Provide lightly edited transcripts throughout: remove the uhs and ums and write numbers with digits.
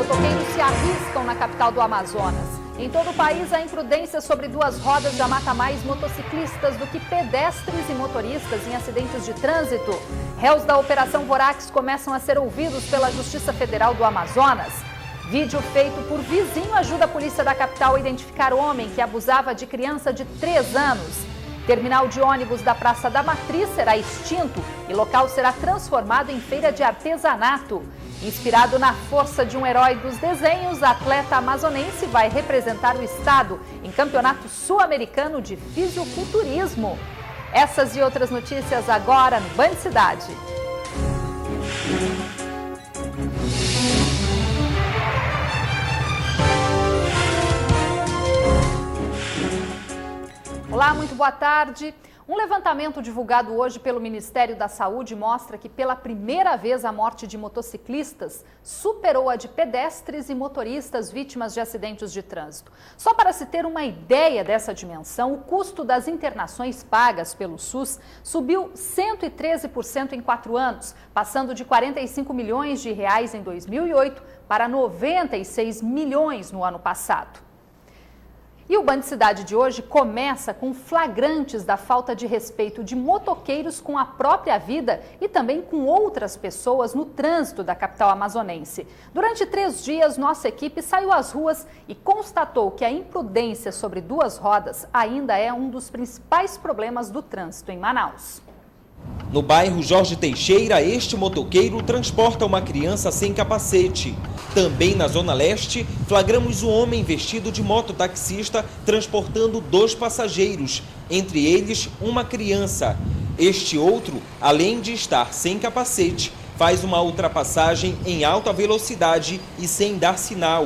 Motoqueiros se arriscam na capital do Amazonas. Em todo o país, a imprudência sobre duas rodas já mata mais motociclistas do que pedestres e motoristas em acidentes de trânsito. Réus da Operação Vorax começam a ser ouvidos pela Justiça Federal do Amazonas. Vídeo feito por vizinho ajuda a polícia da capital a identificar homem que abusava de criança de 3 anos. Terminal de ônibus da Praça da Matriz será extinto e local será transformado em feira de artesanato. Inspirado na força de um herói dos desenhos, a atleta amazonense vai representar o estado em campeonato sul-americano de fisiculturismo. Essas e outras notícias agora no Band Cidade. Olá, muito boa tarde. Um levantamento divulgado hoje pelo Ministério da Saúde mostra que pela primeira vez a morte de motociclistas superou a de pedestres e motoristas vítimas de acidentes de trânsito. Só para se ter uma ideia dessa dimensão, o custo das internações pagas pelo SUS subiu 113% em 4 anos, passando de 45 milhões de reais em 2008 para 96 milhões no ano passado. E o Band Cidade de hoje começa com flagrantes da falta de respeito de motoqueiros com a própria vida e também com outras pessoas no trânsito da capital amazonense. Durante 3 dias, nossa equipe saiu às ruas e constatou que a imprudência sobre duas rodas ainda é um dos principais problemas do trânsito em Manaus. No bairro Jorge Teixeira, este motoqueiro transporta uma criança sem capacete. Também na Zona Leste, flagramos um homem vestido de mototaxista transportando 2 passageiros, entre eles uma criança. Este outro, além de estar sem capacete, faz uma ultrapassagem em alta velocidade e sem dar sinal.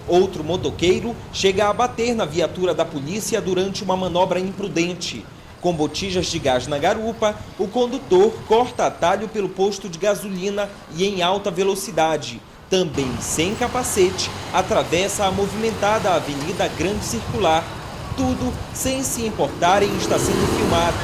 Outro motoqueiro chega a bater na viatura da polícia durante uma manobra imprudente. Com botijas de gás na garupa, o condutor corta atalho pelo posto de gasolina e em alta velocidade. Também sem capacete, atravessa a movimentada Avenida Grande Circular. Tudo sem se importar em estar sendo filmado.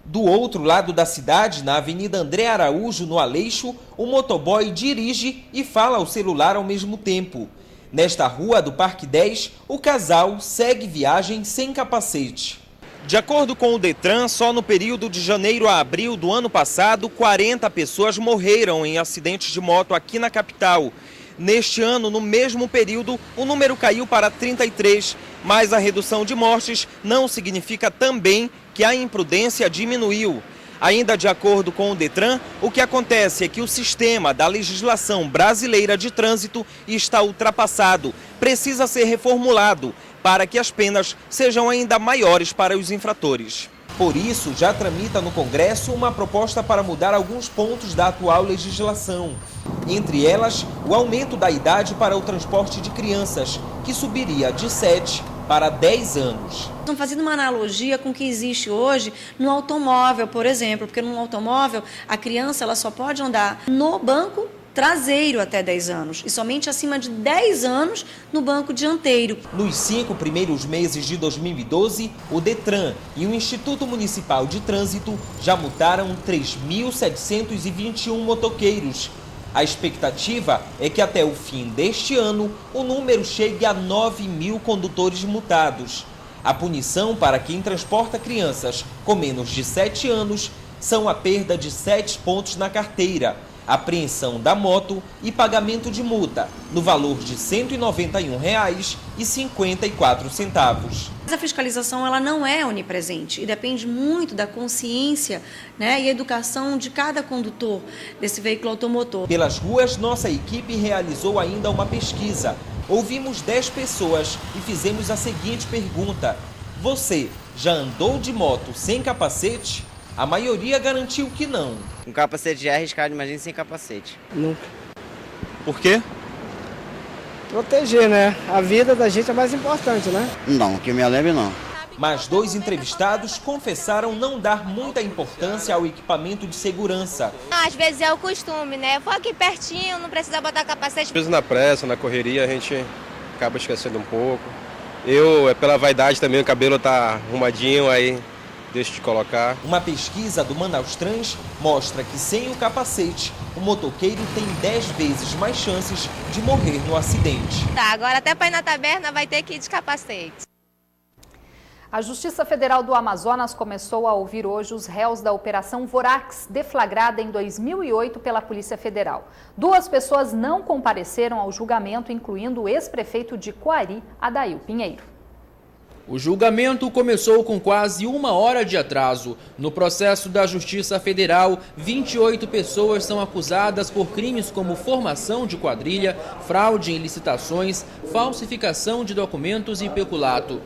Do outro lado da cidade, na Avenida André Araújo, no Aleixo, o motoboy dirige e fala ao celular ao mesmo tempo. Nesta rua do Parque 10, o casal segue viagem sem capacete. De acordo com o Detran, só no período de janeiro a abril do ano passado, 40 pessoas morreram em acidentes de moto aqui na capital. Neste ano, no mesmo período, o número caiu para 33, mas a redução de mortes não significa também que a imprudência diminuiu. Ainda de acordo com o Detran, o que acontece é que o sistema da legislação brasileira de trânsito está ultrapassado, precisa ser reformulado para que as penas sejam ainda maiores para os infratores. Por isso, já tramita no Congresso uma proposta para mudar alguns pontos da atual legislação. Entre elas, o aumento da idade para o transporte de crianças, que subiria de 7 para 10 anos. Estão fazendo uma analogia com o que existe hoje no automóvel, por exemplo, porque no automóvel a criança ela só pode andar no banco traseiro até 10 anos e somente acima de 10 anos no banco dianteiro. Nos 5 primeiros meses de 2012, o Detran e o Instituto Municipal de Trânsito já multaram 3.721 motoqueiros. A expectativa é que até o fim deste ano o número chegue a 9.000 condutores multados. A punição para quem transporta crianças com menos de 7 anos são a perda de 7 pontos na carteira, apreensão da moto e pagamento de multa, no valor de R$ 191,54. A fiscalização ela não é onipresente e depende muito da consciência, e educação de cada condutor desse veículo automotor. Pelas ruas, nossa equipe realizou ainda uma pesquisa. Ouvimos 10 pessoas e fizemos a seguinte pergunta: você já andou de moto sem capacete? A maioria garantiu que não. Com capacete já é arriscado, imagina sem capacete. Nunca. Por quê? Proteger, né? A vida da gente é mais importante, né? Não, que eu me lembre não. Mas 2 entrevistados confessaram não dar muita importância ao equipamento de segurança. Às vezes é o costume, né? Vou aqui pertinho, não precisa botar capacete. Às vezes na pressa, na correria, a gente acaba esquecendo um pouco. Pela vaidade também, o cabelo tá arrumadinho, aí deixe de colocar. Uma pesquisa do Manaus Trans mostra que sem o capacete, o motoqueiro tem 10 vezes mais chances de morrer no acidente. Tá, agora até para ir na taberna vai ter que ir de capacete. A Justiça Federal do Amazonas começou a ouvir hoje os réus da Operação Vorax, deflagrada em 2008 pela Polícia Federal. 2 pessoas não compareceram ao julgamento, incluindo o ex-prefeito de Coari, Adail Pinheiro. O julgamento começou com quase 1 hora de atraso. No processo da Justiça Federal, 28 pessoas são acusadas por crimes como formação de quadrilha, fraude em licitações, falsificação de documentos e peculato.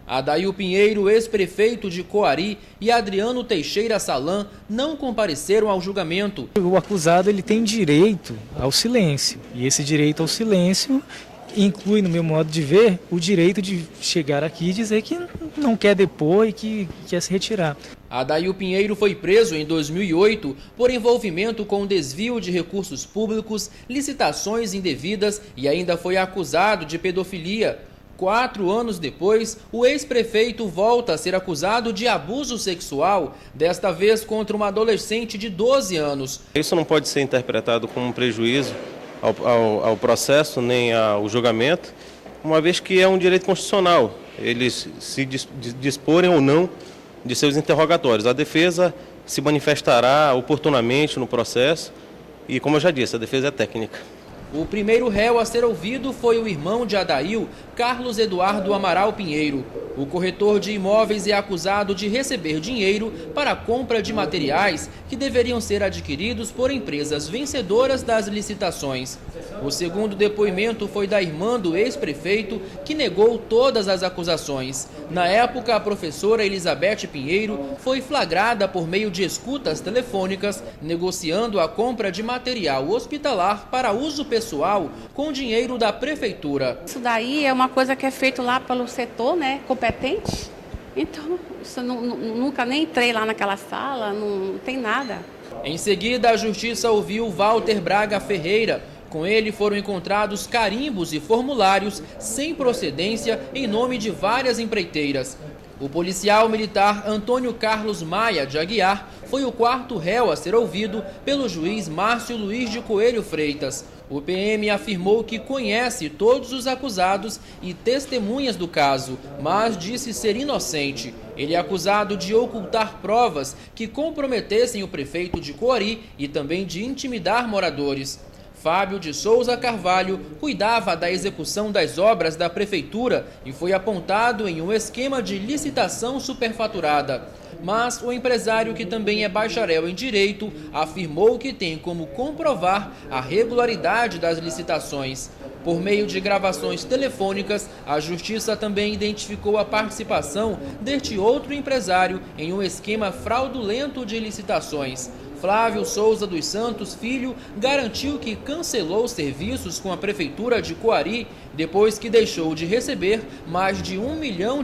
Adail Pinheiro, ex-prefeito de Coari, e Adriano Teixeira Salan não compareceram ao julgamento. O acusado ele tem direito ao silêncio, e esse direito ao silêncio inclui, no meu modo de ver, o direito de chegar aqui e dizer que não quer depor e que quer se retirar. Adail Pinheiro foi preso em 2008 por envolvimento com desvio de recursos públicos, licitações indevidas e ainda foi acusado de pedofilia. 4 anos depois, o ex-prefeito volta a ser acusado de abuso sexual, desta vez contra uma adolescente de 12 anos. Isso não pode ser interpretado como um prejuízo ao processo nem ao julgamento, uma vez que é um direito constitucional, eles se disporem ou não de seus interrogatórios. A defesa se manifestará oportunamente no processo e, como eu já disse, a defesa é técnica. O primeiro réu a ser ouvido foi o irmão de Adail, Carlos Eduardo Amaral Pinheiro. O corretor de imóveis é acusado de receber dinheiro para a compra de materiais que deveriam ser adquiridos por empresas vencedoras das licitações. O segundo depoimento foi da irmã do ex-prefeito, que negou todas as acusações. Na época, a professora Elizabeth Pinheiro foi flagrada por meio de escutas telefônicas, negociando a compra de material hospitalar para uso pessoal com dinheiro da prefeitura. Isso daí é uma coisa que é feito lá pelo setor, né, competente. Então, isso nunca nem entrei lá naquela sala, não tem nada. Em seguida, a justiça ouviu Walter Braga Ferreira. Com ele foram encontrados carimbos e formulários sem procedência em nome de várias empreiteiras. O policial militar Antônio Carlos Maia de Aguiar foi o 4º réu a ser ouvido pelo juiz Márcio Luiz de Coelho Freitas. O PM afirmou que conhece todos os acusados e testemunhas do caso, mas disse ser inocente. Ele é acusado de ocultar provas que comprometessem o prefeito de Coari e também de intimidar moradores. Fábio de Souza Carvalho cuidava da execução das obras da prefeitura e foi apontado em um esquema de licitação superfaturada. Mas o empresário, que também é bacharel em Direito, afirmou que tem como comprovar a regularidade das licitações. Por meio de gravações telefônicas, a Justiça também identificou a participação deste outro empresário em um esquema fraudulento de licitações. Flávio Souza dos Santos Filho garantiu que cancelou serviços com a Prefeitura de Coari depois que deixou de receber mais de R$1 milhão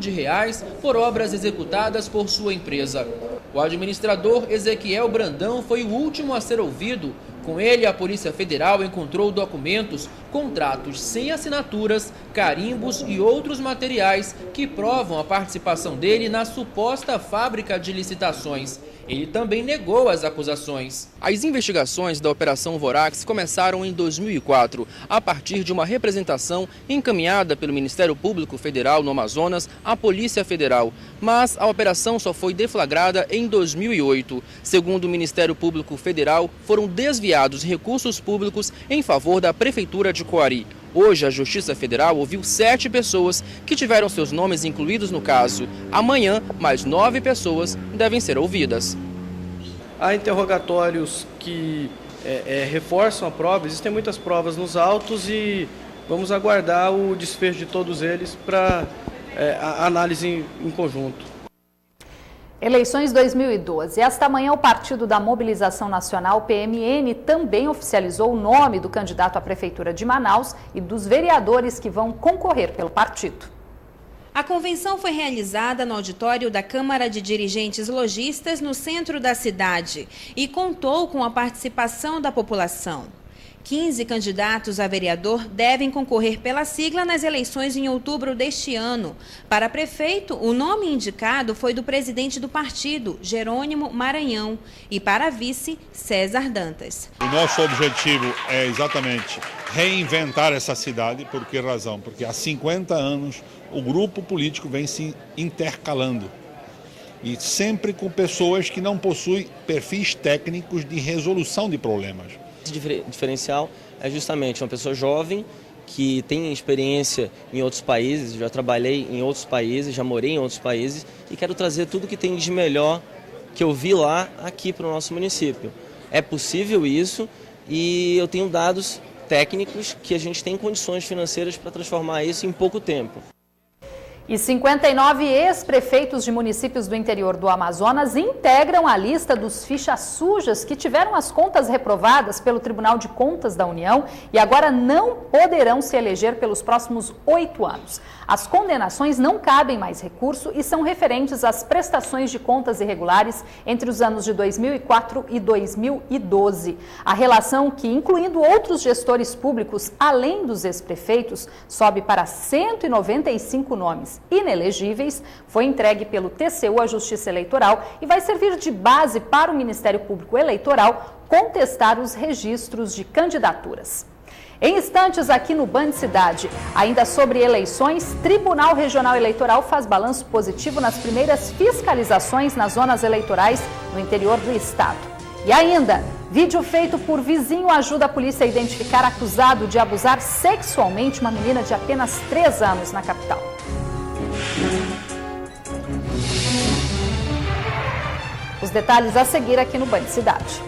por obras executadas por sua empresa. O administrador Ezequiel Brandão foi o último a ser ouvido. Com ele, a Polícia Federal encontrou documentos, contratos sem assinaturas, carimbos e outros materiais que provam a participação dele na suposta fábrica de licitações. Ele também negou as acusações. As investigações da Operação Vorax começaram em 2004, a partir de uma representação encaminhada pelo Ministério Público Federal no Amazonas à Polícia Federal. Mas a operação só foi deflagrada em 2008. Segundo o Ministério Público Federal, foram desviados recursos públicos em favor da Prefeitura de Coari. Hoje, a Justiça Federal ouviu 7 pessoas que tiveram seus nomes incluídos no caso. Amanhã, mais 9 pessoas devem ser ouvidas. Há interrogatórios que reforçam a prova, existem muitas provas nos autos e vamos aguardar o desfecho de todos eles para a análise em conjunto. Eleições 2012. Esta manhã, o Partido da Mobilização Nacional, PMN, também oficializou o nome do candidato à Prefeitura de Manaus e dos vereadores que vão concorrer pelo partido. A convenção foi realizada no auditório da Câmara de Dirigentes Lojistas, no centro da cidade, e contou com a participação da população. 15 candidatos a vereador devem concorrer pela sigla nas eleições em outubro deste ano. Para prefeito, o nome indicado foi do presidente do partido, Jerônimo Maranhão, e para vice, César Dantas. O nosso objetivo é exatamente reinventar essa cidade. Por que razão? Porque há 50 anos o grupo político vem se intercalando. E sempre com pessoas que não possuem perfis técnicos de resolução de problemas. O diferencial é justamente uma pessoa jovem que tem experiência em outros países, já trabalhei em outros países, já morei em outros países e quero trazer tudo que tem de melhor que eu vi lá aqui para o nosso município. É possível isso e eu tenho dados técnicos que a gente tem condições financeiras para transformar isso em pouco tempo. E 59 ex-prefeitos de municípios do interior do Amazonas integram a lista dos fichas sujas que tiveram as contas reprovadas pelo Tribunal de Contas da União e agora não poderão se eleger pelos próximos 8 anos. As condenações não cabem mais recurso e são referentes às prestações de contas irregulares entre os anos de 2004 e 2012. A relação, que incluindo outros gestores públicos, além dos ex-prefeitos, sobe para 195 nomes inelegíveis, foi entregue pelo TCU à Justiça Eleitoral e vai servir de base para o Ministério Público Eleitoral contestar os registros de candidaturas. Em instantes, aqui no Band Cidade, ainda sobre eleições, Tribunal Regional Eleitoral faz balanço positivo nas primeiras fiscalizações nas zonas eleitorais no interior do estado. E ainda, vídeo feito por vizinho ajuda a polícia a identificar acusado de abusar sexualmente uma menina de apenas 3 anos na capital. Os detalhes a seguir aqui no Band Cidade.